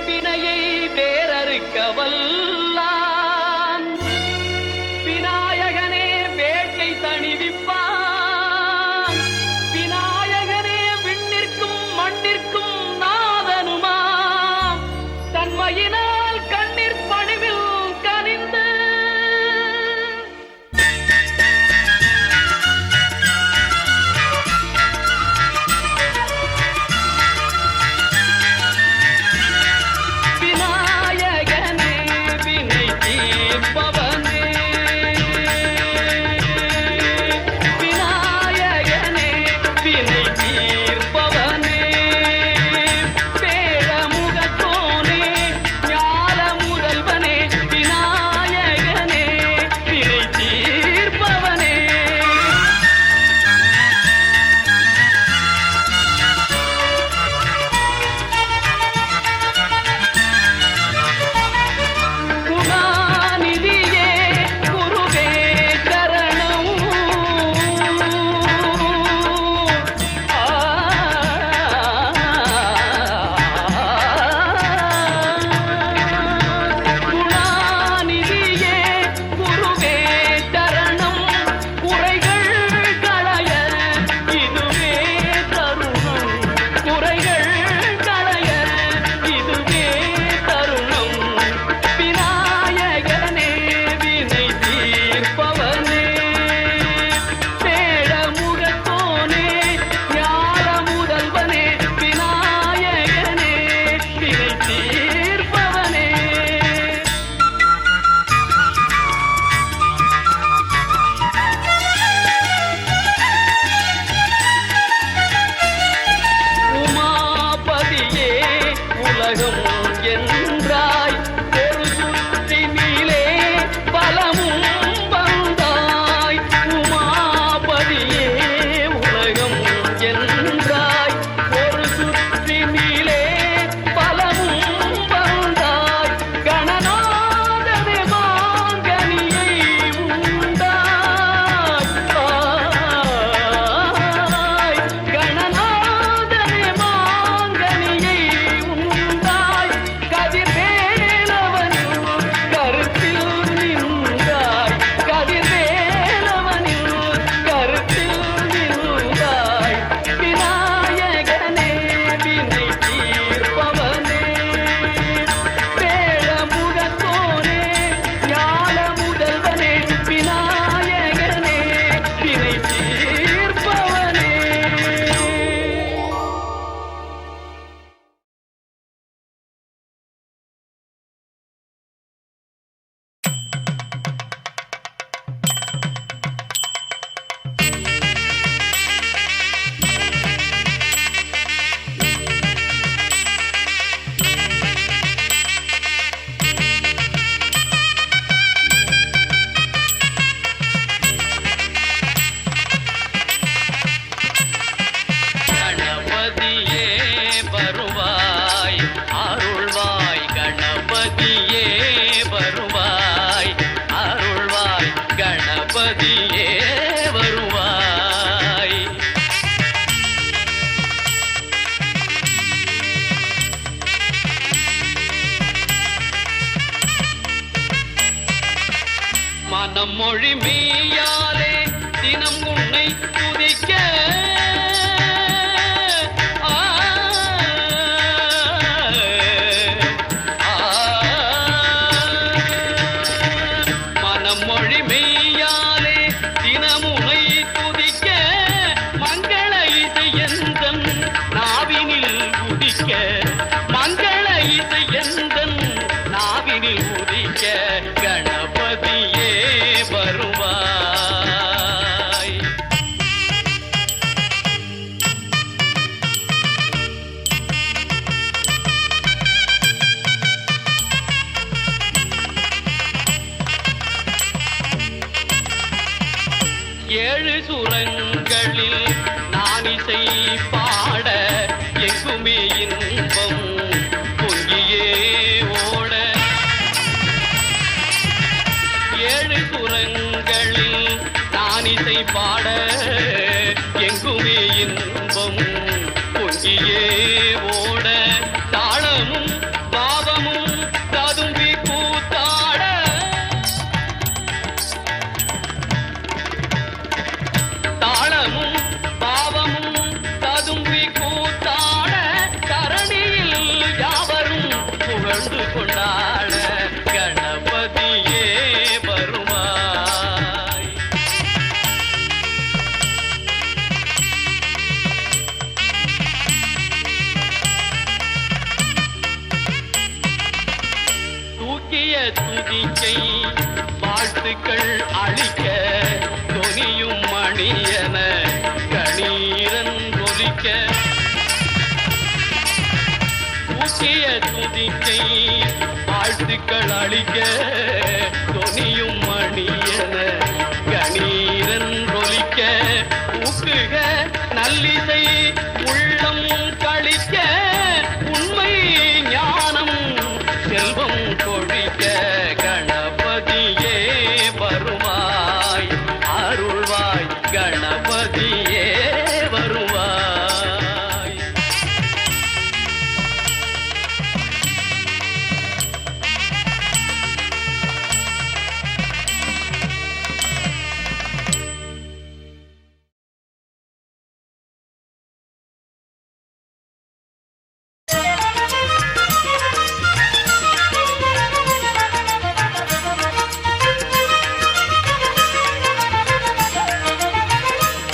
வினையை வேறறுக்க வல்லான் விநாயகனே வேட்டை தணிவிப்பான் விநாயகனே விண்ணிற்கும் மண்ணிற்கும் நாதனுமாம் தன்மையினால் கண்ணீர் பணிவில் கனிந்து மொழி மெய்யாலே தினம் உன்னை துதிக்க மனமொழி மெய்யாலே தினம் உன்னை துதிக்க மங்கள இசை எந்தன் நாவினில் உதிக்க மங்கள இசை எந்தன் நாவினில் உதிக்க கணபதியே வருவாய். ஏழு சுரங்களில் நான் இசை பாட எங்குமே இன்பம் பொங்கியே ஓட ஏழு சுரங்களில் நான் இசை பாட எங்குமே இன்பம் பொங்கியே ஓட தாளமும் பாவ துதிக்கை வாழ்த்துக்கள் அளிக்க தொனியும் மணியன கணீரன் ஒலிக்க ஊசிய துதிக்கை வாழ்த்துக்கள் அளிக்க தொனியும் மணியன கணீரன் ஒலிக்க ஊக்குக நல்லிசை உள்ளம் கழிக்க உண்மை ஞானம் செல்வம் கொழிக்க கணபதியே வருவாய் அருள்வாய் கணபதியே வருவாய்.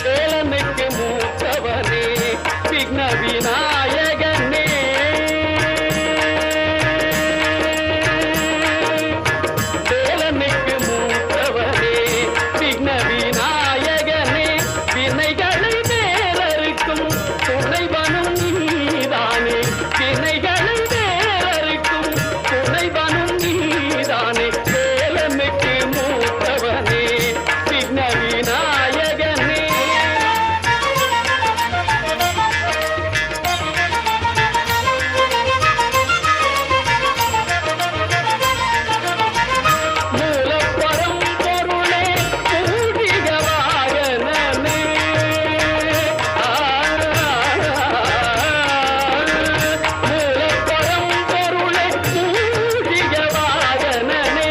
வேலனுக்கு மூத்தவனே விக்ன விநாயகனே வேலனுக்கு மூத்தவனே விக்ன விநாயகனே வினைகளை வேறறுக்கும் துணைவனும் நீதானே வினைகளை வேறறுக்கும் துணைவனும் நீதானே வேலனுக்கு மூத்தவனே விக்ன விநாயகனே மூலப்பரம்பொருளே மூடிக வாகனமே மூலப்பரம்பொருளே மூடிக வாகனமே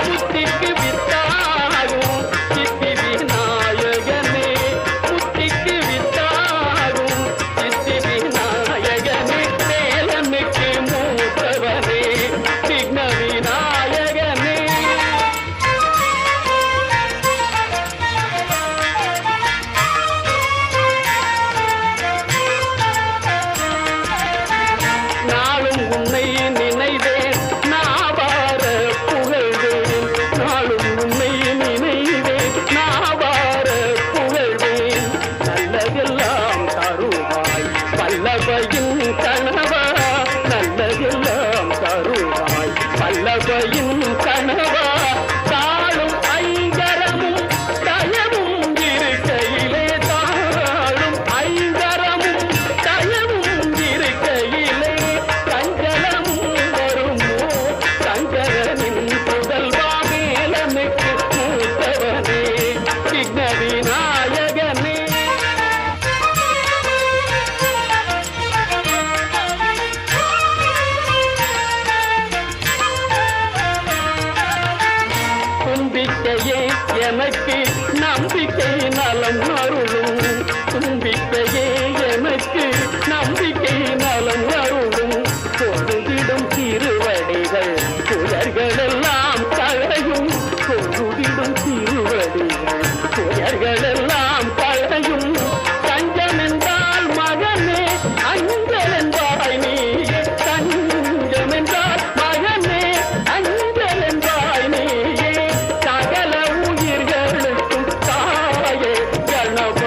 புத்திக்கு வித்தாகும் சித்தி விநாயகனே புத்திக்கு வித்தாகும் சித்தி விநாயகனே வேலனுக்கு மூத்தவனே விக்ன விநாயகனே நாளும் உன்னை நினைவேன் நாவார புகழ்வேன் நாளும் உன்னை நினைவேன் நாவார புகழ்வேன் நல்லதெல்லாம் தருவாய் பல்லவையின் கணவா நல்லதெல்லாம் தருவாய் பல்லவையின் கணவா தாழும் ஐங்கரமும் தயவும் இருக்கையிலே தாழும் ஐங்கரமும் தயவும் இருக்கையிலே சஞ்சலமும் வருமோ சங்கரனின் புதல்வா வேலனுக்கு மூத்தவனே விக்ன விநாயகனே தும்பிக்கையே எனக்கு நம்பிக்கை நலம் அருளும் தும்பிக்கையே எனக்கு நம்பிக்கை நலம் அருளும் பொருதிடும் திருவடிகள் புயர்களெல்லாம் களையும் பொருதிடும் திருவடிகள் புயர்களெல்லாம் களையும் தஞ்சம் என்றால் மகனே அஞ்சல் என்றாய் நீயே தஞ்சம் என்றால் மகனே அஞ்சல் என்றாய் நீயே சகல உயிர்களுக்கும் தாயே கணபதியே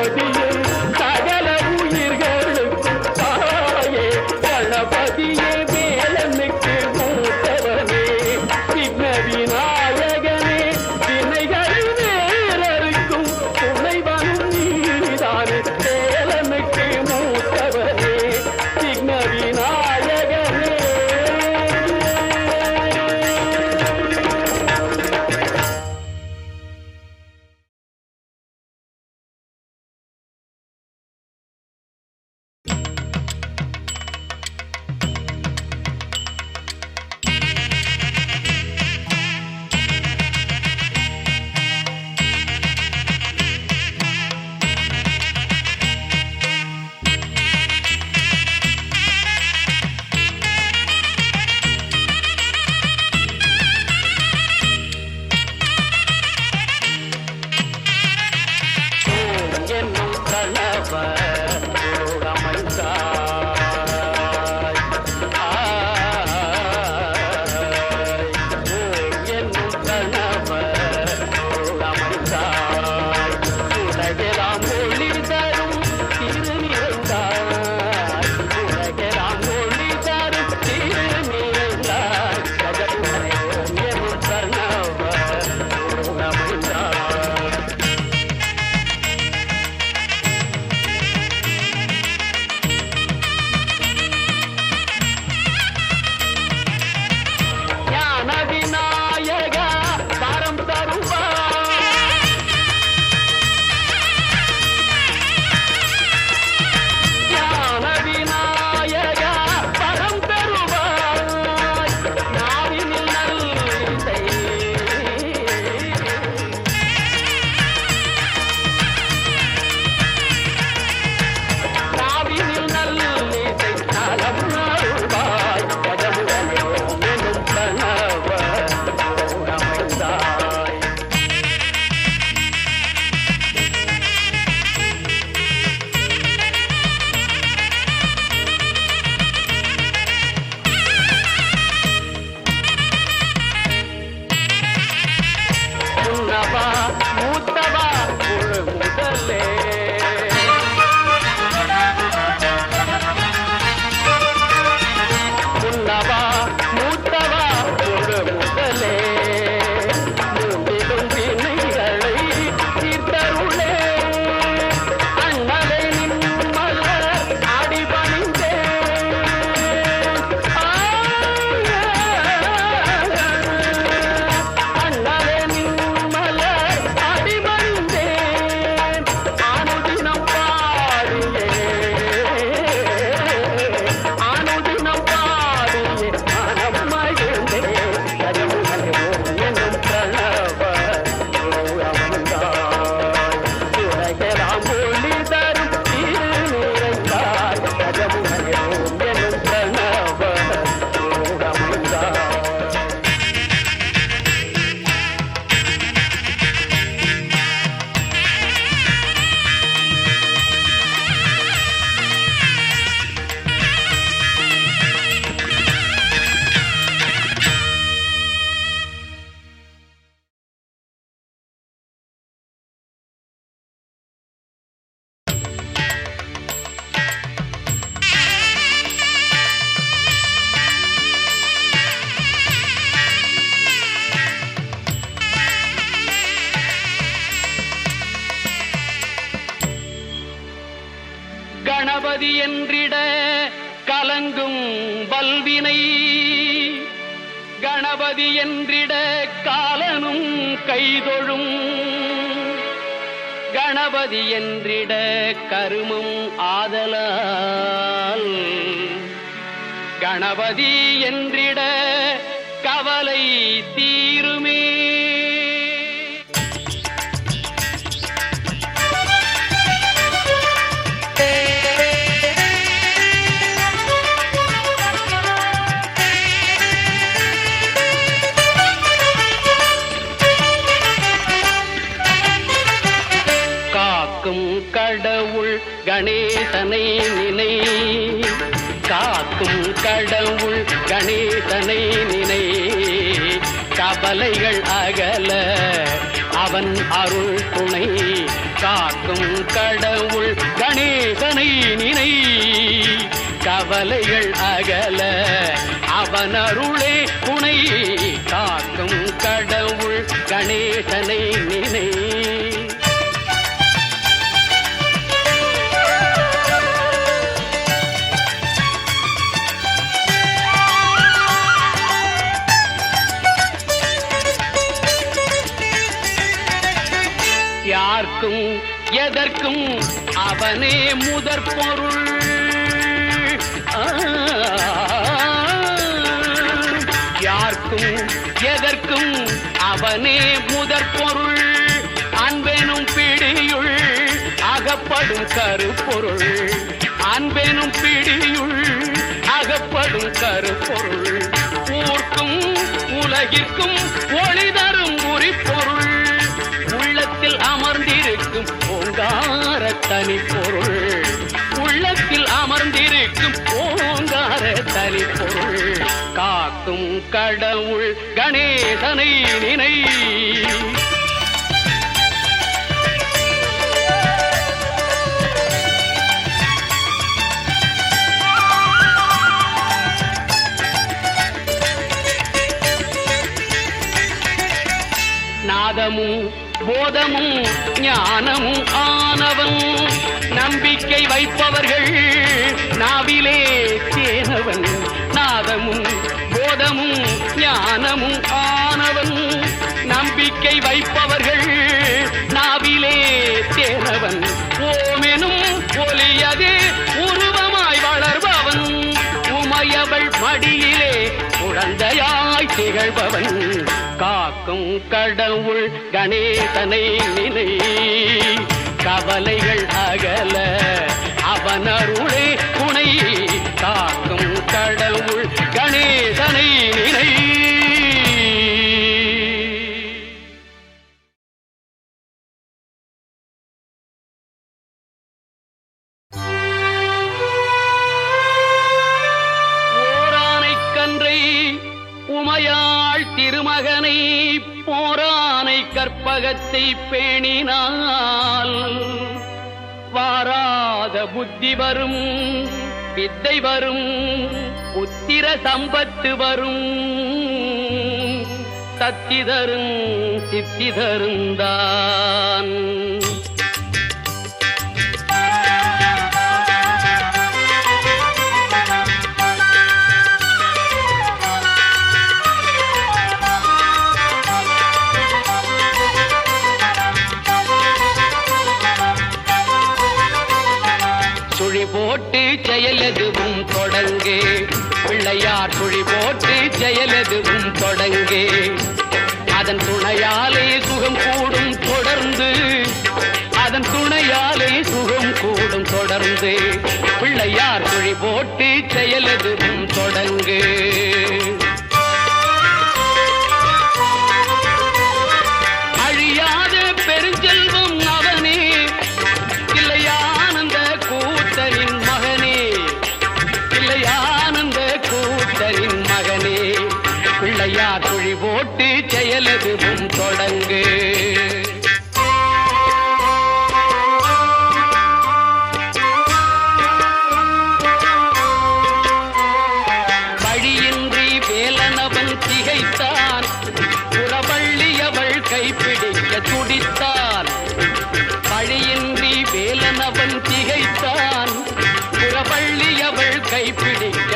வணங்கும் வல்வினை கணபதி என்றிட காலனும் கைதொழும் கணபதி என்றிட கருமம் ஆதலால் கணபதி என்றிட கவலை தீருமே. காக்கும் கடவுள் கணேசனை நினை காக்கும் கடவுள் கணேசனை நினை கவலைகள் அகல அவன் அருள் துணை காக்கும் கடவுள் கணேசனை நினை கவலைகள் அகல அவன் அருளே துணை காக்கும் கடவுள் கணேசனை நினை. யார்க்கும் எதற்கும் அவனே முதற் பொருள் யார்க்கும் எதற்கும் அவனே முதற் பொருள் அன்பெனும் பிடியுள் அகப்படும் கருப்பொருள் அன்பெனும் பிடியுள் அகப்படும் கருப்பொருள் ஊர்க்கும் உலகிற்கும் ஒளி தரும் உரிப்பொருள் உள்ளத்தில் அமர்ந்திருக்கும் ஓங்கார தனிப்பொருள் உள்ளத்தில் அமர்ந்திருக்கும் ஓங்கார தனிப்பொருள் காக்கும் கடவுள் கணேசனை நினை. நாதமும் போதமும் ஞானமும் ஆனவன் நம்பிக்கை வைப்பவர்கள் நாவிலே தேனவன் நாதமும் போதமும் ஞானமும் ஆனவன் நம்பிக்கை வைப்பவர்கள் நாவிலே தேனவன் ஓமெனும் ஒலியதே உருவமாய் வளர்பவன் உமையவள் மடியிலே குழந்தையாய் திகழ்பவன் காக்கும் கடவுள் கணேசனை நினை கவலைகள் அகல அவன் அருளே துணை காக்கும் கடவுள் கணேசனை நினை. ஓரானைக்கன்றை உமையாள் திருமகனை போரானை கற்பகத்தை பேணினால் வாராத புத்தி வரும் வித்தை வரும் புத்திர சம்பத்து வரும் சக்தி தரும் சித்தி தருந்தான் போட்டு செயலெதுவும் தொடங்கே பிள்ளையார் சுழி போட்டு செயலெதுவும் தொடங்கே அதன் துணையாலே சுகம் கூடும் தொடர்ந்து அதன் துணையாலே சுகம் கூடும் தொடர்ந்து பிள்ளையார் சுழி போட்டு செயலெதுவும் தொடங்கு அழியாத பெருஞ்செல்வம் அவனே இல்லையானந்த கூத்தரின் மகனே இல்லையானந்த கூத்தரின் மகனே பிள்ளையார் சுழி போட்டு செயலெதுவும் தொடங்கு கைப்பிடிக்க துடித்தான் பழியின்றி வேலனவன் திகைத்தான் புறவள்ளி அவள் கைப்பிடிக்க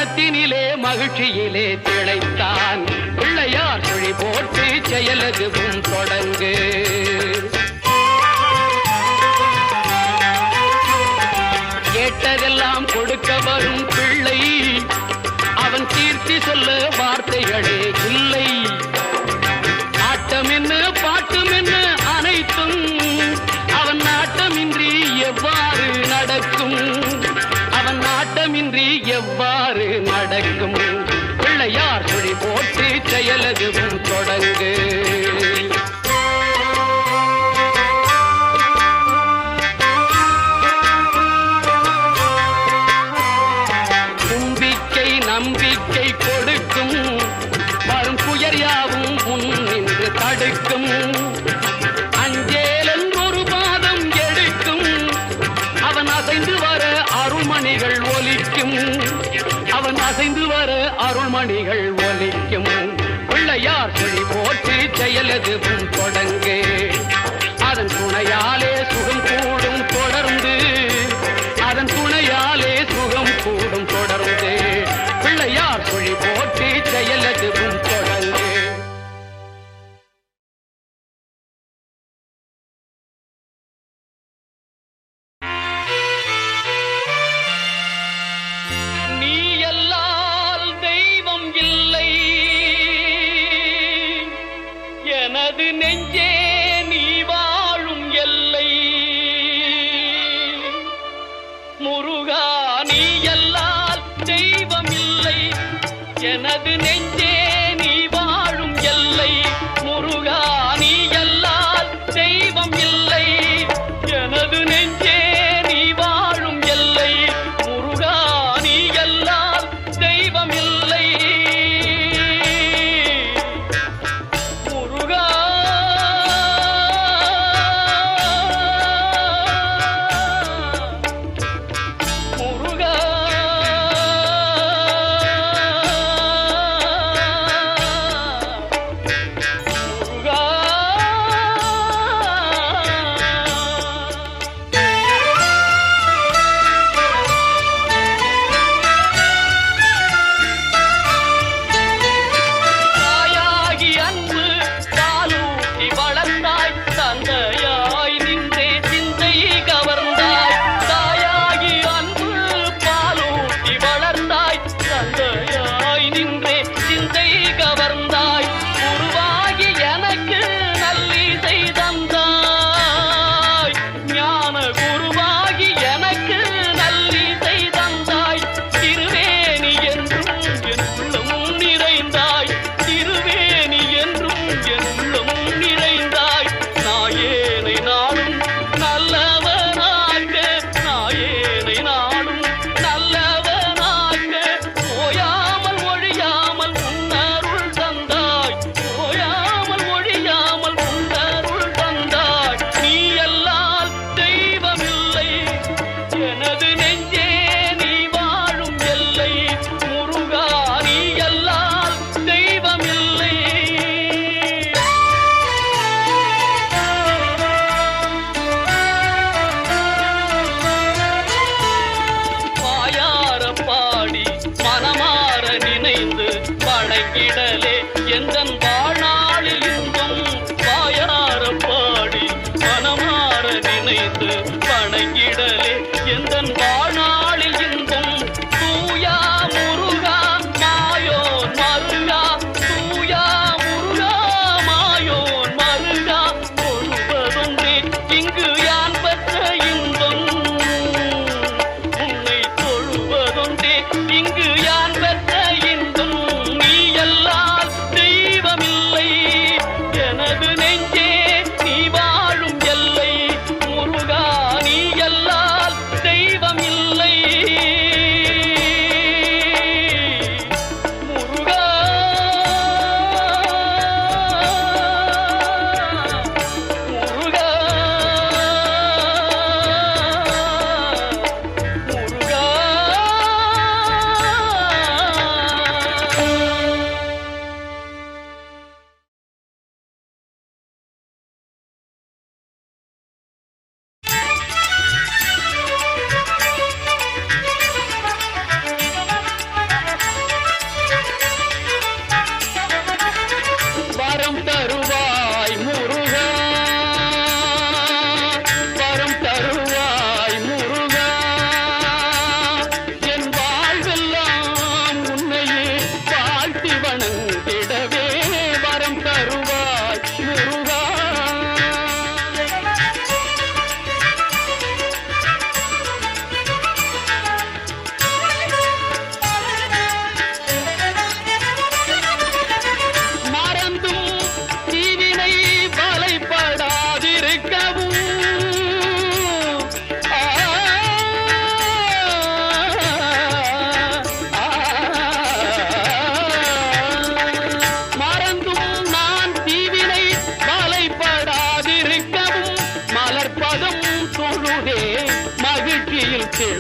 மனத்தினிலே மகிழ்ச்சியிலே திளைத்தான். பிள்ளையார் சுழி போட்டு செயலதுவும் தொடங்கு. கேட்டதெல்லாம் கொடுக்க வரும் பிள்ளை, அவன் கீர்த்தி சொல்ல வார்த்தைகளே இல்லை. ஆட்டம் என்ன பாட்டம் என்ன அனைத்தும் அவன் நாட்டமின்றி எவ்வாறு நடக்கும்? அவன் நாட்டமின்றி எவ்வாறு நடக்கும்? பிள்ளையார் சுழி போட்டு செயலதுவும் தொடங்கு. நம்பிக்கை கொடுக்கும், வரும் புயர் யாவும் முன் நின்று தடுக்கும். அஞ்சேலன் ஒரு பாதம் எடுக்கும், அவன் அசைந்து வர அருள்மணிகள் ஒலிக்கும். அவன் அசைந்து வர அருள்மணிகள் ஒலிக்கும். பிள்ளையார் சுழி போட்டு செயலதுவும் தொடங்கு. அதன் துணையாலே சுகம் கூடும் தொடர்ந்து. அதன் துணையாலே சுகம் கூடும் தொடர்ந்து. பிள்ளையார் சுழி போட்டு செயலதுவும் தொடங்கு. நீ அல்லால் தெய்வம் இல்லை, எனது நெஞ்சே நீ வாழும் எல்லை.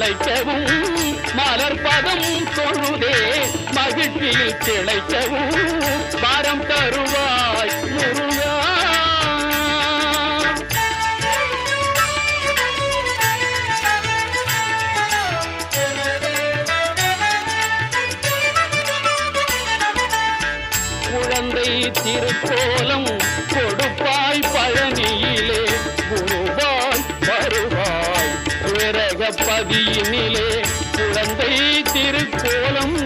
பிழைக்கவும் மலர் பதம் தொழுதே மகிழ்ச்சியில் திளைக்கவும் வரம் தருவாய் முருகா. குழந்தை திருக்கோலம் கொடுப்பாய் பழனியிலே குருவாய் வருவாய் விரகப்பதியினிலே. குழந்தை திருக்கோலம்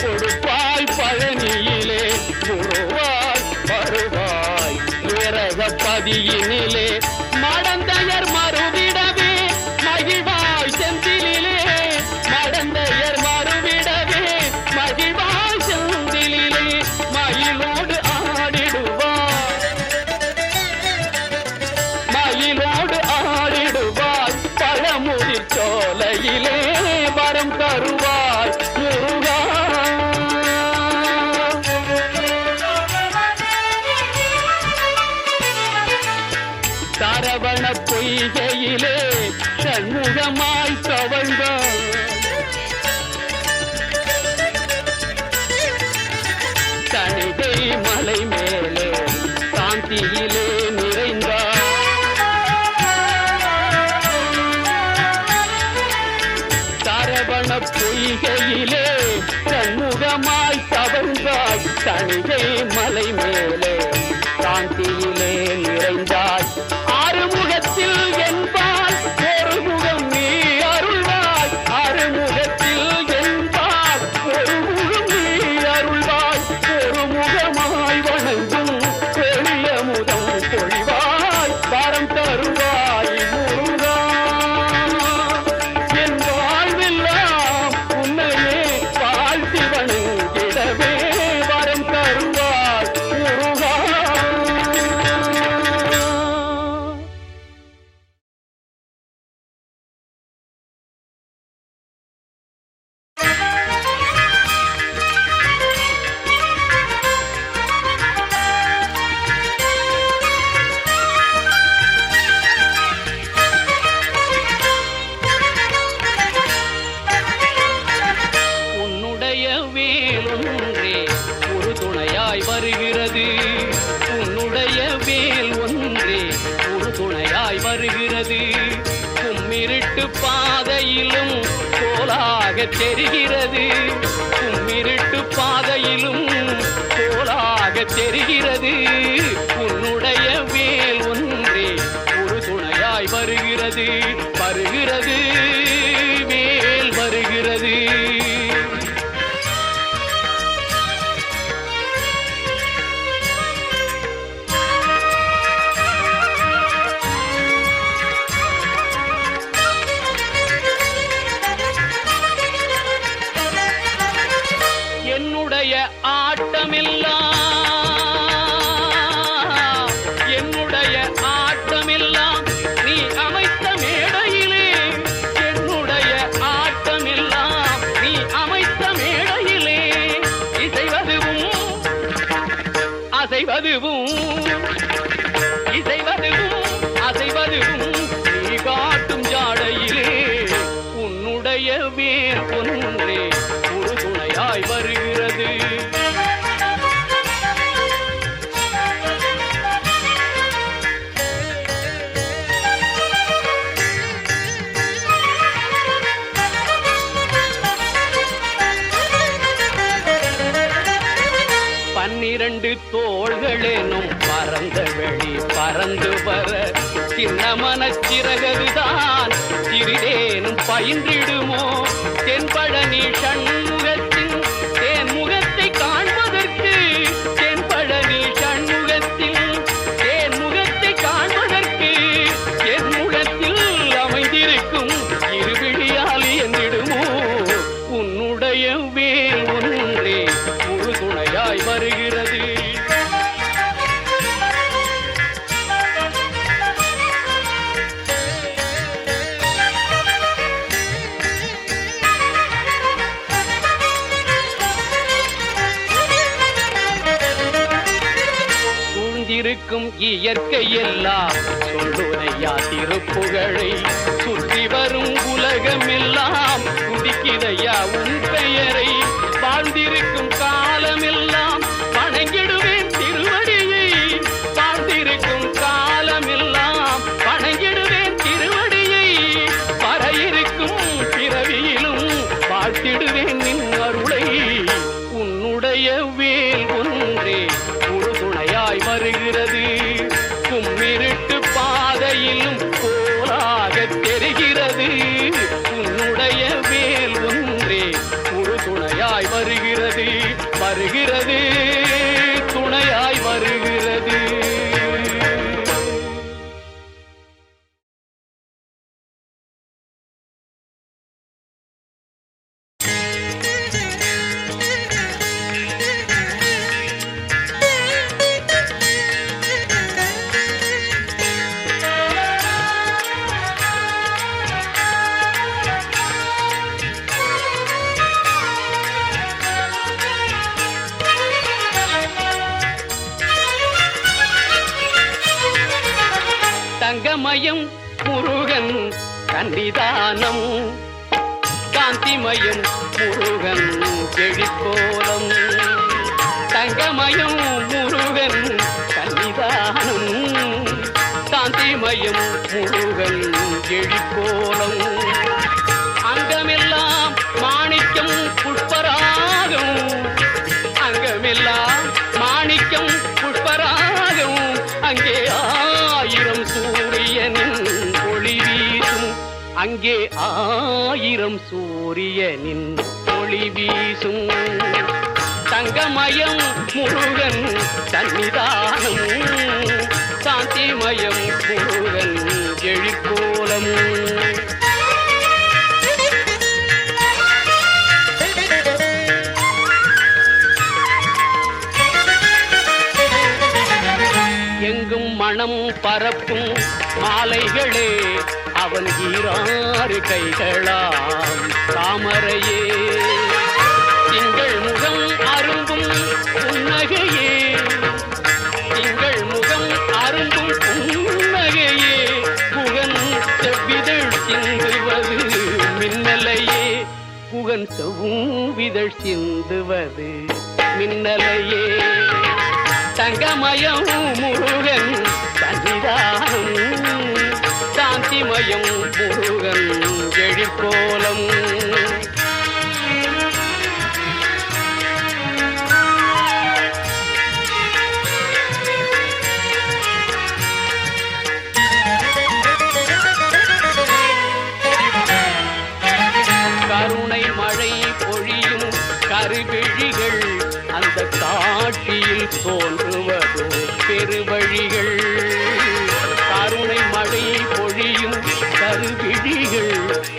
கொடுப்பாய் பழனியிலே குருவாய் வருவாய் விரகப்பதியினிலே. மடந்தையர் மறுவிடவே மகிழ்வாய் செந்திலே மடந்தையர் மறுவிடவே மகிழ்வாய் செந்திலே. மயிலோடு ஆடிடுவார் மயிலோடு ஆடிடுவார் பழமுதிர் சோலையிலே வரம் தருவாய் முருகா. சரவண பொய்கையிலே சண்முகமாய் தவழ்ந்தார் தணிகை மலை மேலே சாந்தியிலே நிறைந்தார். சரவண பொய்கையிலே சண்முகமாய் தவழ்ந்தாய் தணிகை மலை மேலே சாந்தியிலே நிறைந்தாய். ஆறுமுகத்தில் என்பால் ஒரு முகம் நீ அருள்வாய் ஆறுமுகத்தில் என்பால் ஒரு முகம் நீ அருள்வாய். ஒரு முகமாய் வணங்கும் பெரிய முதம் பொழிவாய் வரம் தருவாய் முருகா. என் வாழ்வெல்லாம் உன்னையே வாழ்த்தி வணங்கிடவே வரம் தருவாய் முருகா. உன்னுடைய வேலொன்றே ஒரு துணையாய் வருகிறது. உன்னுடைய வேல் ஒன்றே ஒரு துணையாய் வருகிறது. கும்மிருட்டு பாதையிலும் கோலாக தெரிகிறது. கும்மிருட்டு பாதையிலும் கோலாக தெரிகிறது. உன்னுடைய வேல் ஒன்றே ஒரு துணையாய் வருகிறது. வருகிறது வேல் வருகிறது. என்னுடைய ஆட்டமெல்லாம் நீ அமைத்த மேடையிலே. என்னுடைய ஆட்டமெல்லாம் நீ அமைத்த மேடையிலே. இசைவதுவும் அசைவதுவும் இசைவதுவும் அசைவதுவும் நீ காட்டும் ஜாடையிலே. உன்னுடைய வேர் ஒன்றே ஒரு துணையாய் வருகிறது. பன்னிரண்டு தோள்களேனும் பறந்த வெளி பறந்து வர சின்ன மனச்சிறகுதான் சிறிதேனும் பயின்றிடுமோ. தென்பழனி சண்முகத்தின் தேன்முகத்தை காண்பதற்கு தென்பழனி சண்முகத்தின் தேன்முகத்தை காண்பதற்கு என் முகத்தில் அமைந்திருக்கும் இருவிழியால் என்றிடுமோ. உன்னுடைய வேல் ஒன்றே ஒரு துணையாய் வருகிறது. சூழ்ந்திருக்கும் இயற்கை எல்லாம் சொல்லுரையா திருப்புகழை சுற்றி வரும் உலகமெல்லாம் துதிக்கிறையா உன் பெயரை. வாழ்ந்திருக்கும் காலமெல்லாம் வணங்கிடுவேன் திருவடியை. வாழ்ந்திருக்கும் காலமெல்லாம் வணங்கிடுவேன் திருவடியை. வர இருக்கும் பிறவியிலும் வாழ்த்திடுவேன் நின் அருளை. உன்னுடைய வேல் ஒன்றே உறுதுணையாய் வருகிறது. கும்மிருட்டு பாதையிலும் கோலாக தெரிகிறது. உன்னுடைய வேல் ஒன்றே உறுதுணையாய் வருகிறது. வருகிறது துணையாய் வருகிறது. தங்கமயம் முருகன் கன்னிதானம். காந்திமயம் முருகன் செழிக்கோலம். தங்கமயம் முருகன் கன்னிதானம். காந்திமயம் முருகன் செழிக்கோலம். அங்கமெல்லாம் மாணிக்கம் புஷ்பராகம். அங்கமெல்லாம் மாணிக்கம் புஷ்பராகம். அங்கே ஆயிரம் சூரியனின் ஒளி வீசும். அங்கே ஆயிரம் சூரியனின் ஒளி வீசும். தங்கமயம் முருகன் சன்னிதானம். சாந்திமயம் முருகன் எழிற்கோலம். எங்கும் மனம் பரப்பும் மாலைகளே அவன் ஈராறு கைகளாம் தாமரையே. திங்கள் முகம் அரும்பும் புன்னகையே. திங்கள் முகம் அரும்பும் புன்னகையே. புகன் செவ்விதழ் சிந்துவது மின்னலையே. புகன் செவ்விதழ் சிந்துவது மின்னலையே. தங்கமயம் முருகன் சன்னிதானம். சாந்திமயம் முருகன் எழிற்கோலம். கருணை மழை பொழியும் கருவிழிகள் அந்த காட்சியில் தோன்றுவதோ பெருவழிகள். கருணை மழை பொழியும் கருவிழிகள்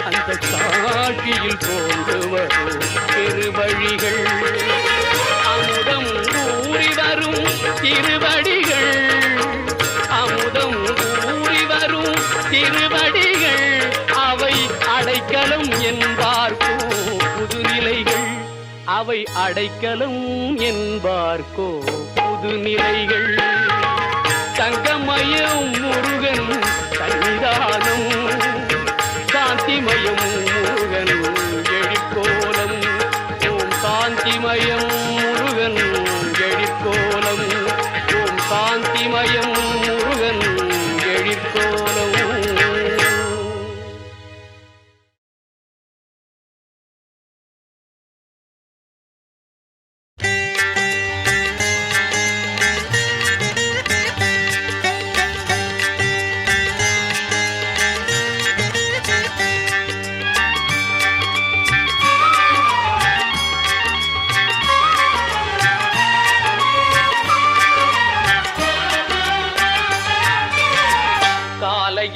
அந்த காட்சியில் தோன்றுவதோ பெருவழிகள். அமுதம் ஊறி வரும் திருவடிகள். அமுதம் ஊறி வரும் திருவடிகள். அவை அடைக்கலம் என்பார்க்கோ புதுநிலைகள். அவை அடைக்கலம் என்பார்க்கோ புதுநிலைகள். தங்கமயம் முருகன் சன்னிதானம். காந்திமயம் முருகன் எழிற்கோலம். ஓம் காந்திமயம் முருகன் எழிற்கோலம். ஓம் காந்திமயம் முருகன் எழிற்கோலம்.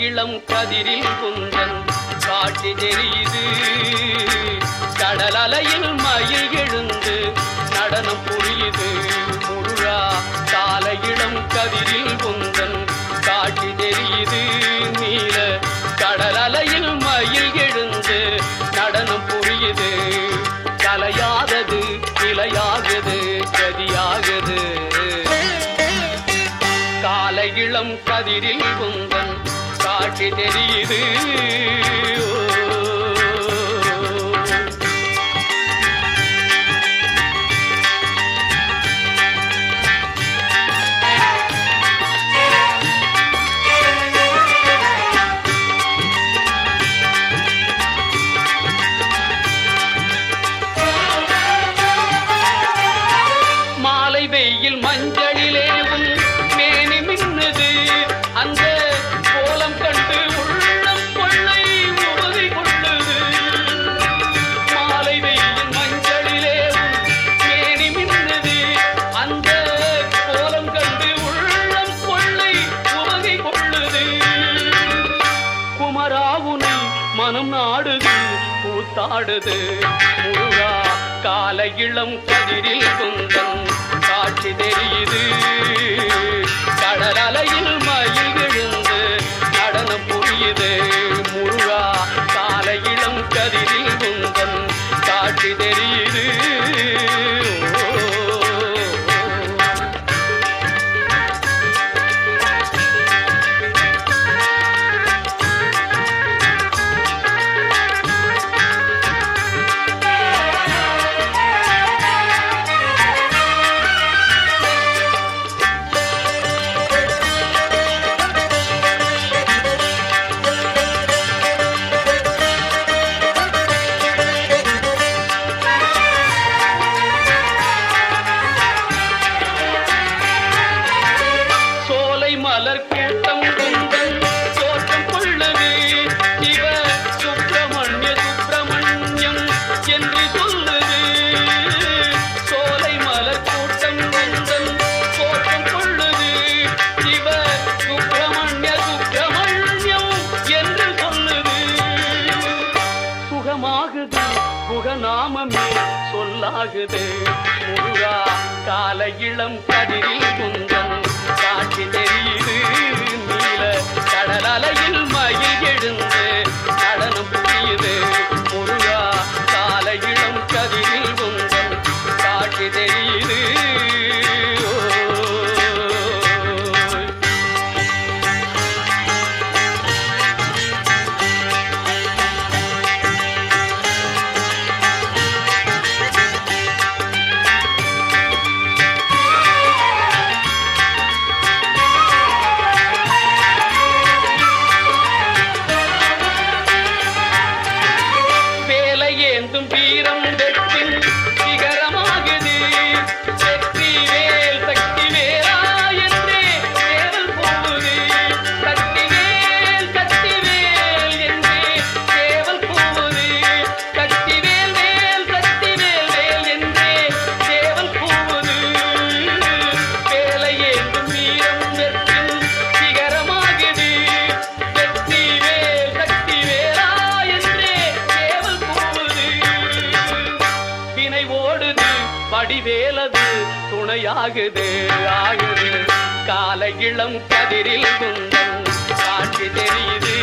இளம் கதிரில் குந்தன் காட்சி தெரியுது. கடல் அலையில் மயில் எழுந்து நடனம் புரியுது. முருகா கால இளம் கதிரில் குந்தன் காட்சி தெரியுது. நீல கடல் அலையில் மயில் எழுந்து நடனம் புரியுது. கலையாதது நிலையாகுது கதியாகுது. கால இளம் கதிரில் குந்தன் காட்சி காட்சி தெரியுது. மாலை வெயில் மஞ்சளிலே உன் மேனி மின்னுது. அந்த கோலம் கண்டு உள்ளம் கொள்ளை உறுதி கொள்ளுது. மாலை வெயில் மஞ்சளிலே உன் மேனி மின்னுது. அந்த கோலம் கண்டு உள்ளம் கொள்ளை உறுதி கொள்ளுது. குமராவுனை மனம் நாடுது கூத்தாடுது. முருகா கால இளம் கதிரில் குந்தன் காட்சி தெரியுது. கடல் அலையில் மயில் விழுந்து நடனம் புரியுது. முருகா கால இளம் கதிரில் குந்தன் காட்சி தெரியுது. மலர் கூட்டம் குந்தன் தோற்றம் கொள்ளுது. சிவ சுப்பிரமணிய சுப்பிரமணியம் என்று சொல்லுது. சோலை மலர் கூட்டம் குந்தன் தோற்றம் கொள்ளுது. சிவ சுப்பிரமணிய சுப்பிரமணியம் என்று சொல்லுது. சுகமாகுது புகநாமமே சொல்லாகுது. முருகா கால இளம் கதிரில் குந்தன் காட்சி தெரியுது. நீல கடல் அலையில் மயில் எழுந்து நடனம் புரியுது. முருகா கால இளம் கதிரில் குந்தன் காட்சி தெரியுது. ஏந்தும் வீரம் வெற்றின் சிகரமாகுது. வெற்றி வேல் சக்தி வேலா என்றே தேவல் போகுது. சக்தி வேல் என்றே தேவல் போகுது. சக்தி வேல் சக்தி வேல் என்றே தேவல் போகுது. வேலை ஏந்தும் வீரம் வெற்றின் சிகரமாகுது. வெற்றி வேல் சக்தி வேலா என்றே தேவல் போகுது. வினை ஓடுது வடிவேலது துணையாகுது ஆகுது. கால இளம் கதிரில் குந்தன் காட்சி தெரியுது.